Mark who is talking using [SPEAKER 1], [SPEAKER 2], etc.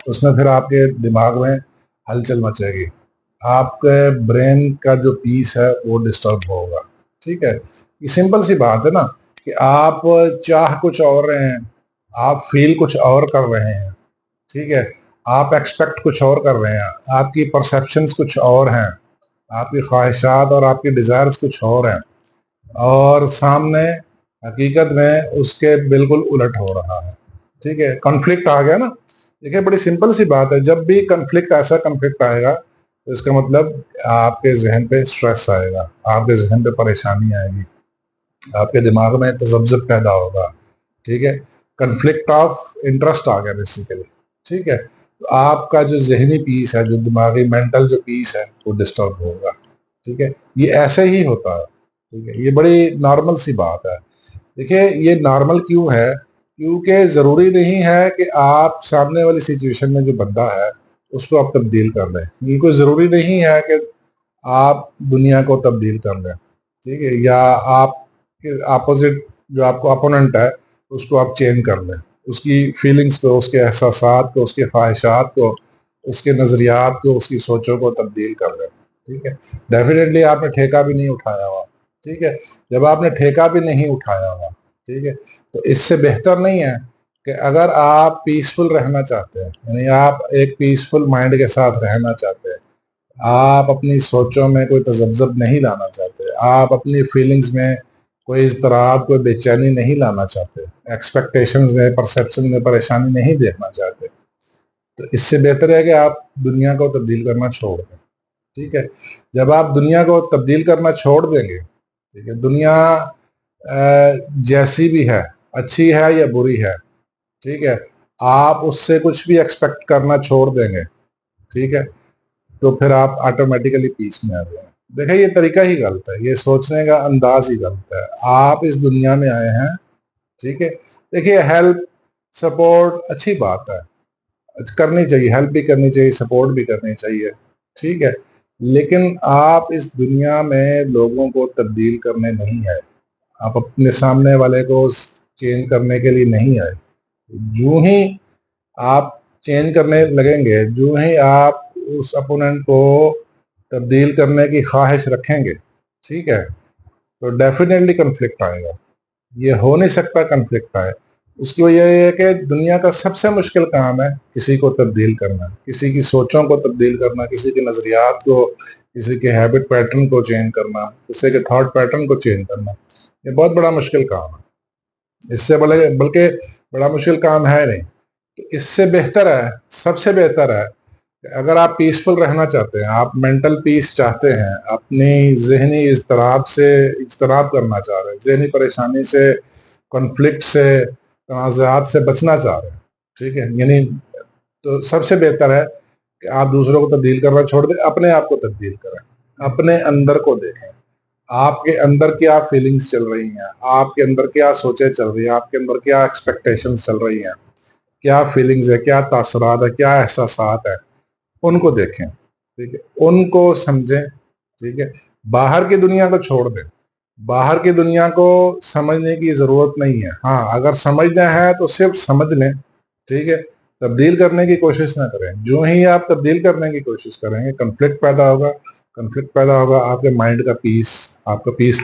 [SPEAKER 1] اس میں پھر آپ کے دماغ میں ہلچل مچے گی، آپ کے برین کا جو پیس ہے وہ ڈسٹرب ہوگا. ٹھیک ہے، یہ سمپل سی بات ہے نا کہ آپ چاہ کچھ اور رہے ہیں، آپ فیل کچھ اور کر رہے ہیں. ٹھیک ہے، آپ ایکسپیکٹ کچھ اور کر رہے ہیں، آپ کی پرسیپشنز کچھ اور ہیں، آپ کی خواہشات اور آپ کی ڈیزائرز کچھ اور ہیں، اور سامنے حقیقت میں اس کے بالکل الٹ ہو رہا ہے. ٹھیک ہے، کنفلکٹ آ گیا نا. دیکھیں بڑی سمپل سی بات ہے، جب بھی ایسا کنفلکٹ آئے گا تو اس کا مطلب آپ کے ذہن پہ سٹریس آئے گا، آپ کے ذہن پہ پریشانی آئے گی، آپ کے دماغ میں تذبذب پیدا ہوگا. ٹھیک ہے، کنفلکٹ آف انٹرسٹ آ گیا بیسیکلی. ٹھیک ہے، تو آپ کا جو ذہنی پیس ہے، جو دماغی مینٹل جو پیس ہے وہ ڈسٹرب ہوگا. ٹھیک ہے، یہ ایسے ہی ہوتا ہے. ٹھیک ہے، یہ بڑی نارمل سی بات ہے. دیکھیں یہ نارمل کیوں ہے؟ کیونکہ ضروری نہیں ہے کہ آپ سامنے والی سچویشن میں جو بندہ ہے اس کو آپ تبدیل کر لیں. یہ کوئی ضروری نہیں ہے کہ آپ دنیا کو تبدیل کر لیں. ٹھیک ہے، یا آپ کے اپوزٹ جو آپ کو اپوننٹ ہے اس کو آپ چینج کر لیں، اس کی فیلنگز کو، اس کے احساسات کو، اس کے خواہشات کو، اس کے نظریات کو، اس کی سوچوں کو تبدیل کر لیں. ٹھیک ہے، ڈیفینیٹلی آپ نے ٹھیکہ بھی نہیں اٹھایا ہوا. ٹھیک ہے، جب آپ نے ٹھیکہ بھی نہیں اٹھایا ہوا، ٹھیک ہے، تو اس سے بہتر نہیں ہے کہ اگر آپ پیسفل رہنا چاہتے ہیں، یعنی آپ ایک پیسفل مائنڈ کے ساتھ رہنا چاہتے ہیں، آپ اپنی سوچوں میں کوئی تذبذب نہیں لانا چاہتے، آپ اپنی فیلنگز میں کوئی اضطراب، کوئی بے چینی نہیں لانا چاہتے، ایکسپیکٹیشنز میں، پرسیپشن میں پریشانی نہیں دیکھنا چاہتے، تو اس سے بہتر ہے کہ آپ دنیا کو تبدیل کرنا چھوڑ دیں. ٹھیک ہے، جب آپ دنیا کو تبدیل کرنا چھوڑ دیں گے، ٹھیک ہے، دنیا جیسی بھی ہے، اچھی ہے یا بری ہے، ٹھیک ہے، آپ اس سے کچھ بھی ایکسپیکٹ کرنا چھوڑ دیں گے. ٹھیک ہے، تو پھر آپ آٹومیٹیکلی پیس میں آ جائیں. دیکھیں یہ طریقہ ہی غلط ہے، یہ سوچنے کا انداز ہی غلط ہے. آپ اس دنیا میں آئے ہیں، ٹھیک ہے، دیکھیے ہیلپ سپورٹ اچھی بات ہے، کرنی چاہیے، ہیلپ بھی کرنی چاہیے، سپورٹ بھی کرنی چاہیے. ٹھیک ہے، لیکن آپ اس دنیا میں لوگوں کو تبدیل کرنے نہیں آئے، آپ اپنے سامنے والے کو چینج کرنے کے لیے نہیں آئے. جو ہی آپ چینج کرنے لگیں گے، جو ہی آپ اس اپوننٹ کو تبدیل کرنے کی خواہش رکھیں گے، ٹھیک ہے، تو ڈیفینیٹلی کنفلکٹ آئے گا. یہ ہو نہیں سکتا کنفلکٹ آئے. اس کی وجہ یہ ہے کہ دنیا کا سب سے مشکل کام ہے کسی کو تبدیل کرنا، کسی کی سوچوں کو تبدیل کرنا، کسی کے نظریات کو، کسی کے ہیبٹ پیٹرن کو چینج کرنا، کسی کے تھاٹ پیٹرن کو چینج کرنا. یہ بہت بڑا مشکل کام ہے، اس سے بلکہ بڑا مشکل کام ہے نہیں. تو اس سے بہتر ہے، سب سے بہتر ہے کہ اگر آپ پیسفل رہنا چاہتے ہیں، آپ مینٹل پیس چاہتے ہیں، اپنی ذہنی اضطراب سے اجتناب کرنا چاہ رہے ہیں، ذہنی پریشانی سے، کنفلکٹ سے، تنازعات سے بچنا چاہ رہے ہیں، ٹھیک ہے، یعنی تو سب سے بہتر ہے کہ آپ دوسروں کو تبدیل کرنا چھوڑ دیں، اپنے آپ کو تبدیل کریں، اپنے اندر کو دیکھیں. آپ کے اندر کیا فیلنگز چل رہی ہیں، آپ کے اندر کیا سوچیں چل رہی ہیں، آپ کے اندر کیا ایکسپیکٹیشنز چل رہی ہیں، کیا فیلنگز ہے، کیا تاثرات ہے، کیا احساسات ہے، ان کو دیکھیں. ٹھیک ہے، ان کو سمجھیں. ٹھیک ہے، باہر کی دنیا کو چھوڑ دیں، باہر کی دنیا کو سمجھنے کی ضرورت نہیں ہے. ہاں اگر سمجھنا ہے تو صرف سمجھ لیں. ٹھیک ہے، تبدیل کرنے کی کوشش نہ کریں. جو ہی آپ تبدیل کرنے کی کوشش کریں گے کنفلکٹ پیدا ہوگا. کنفلکٹ پیدا ہوگا، آپ کے مائنڈ کا پیس، آپ کا پیس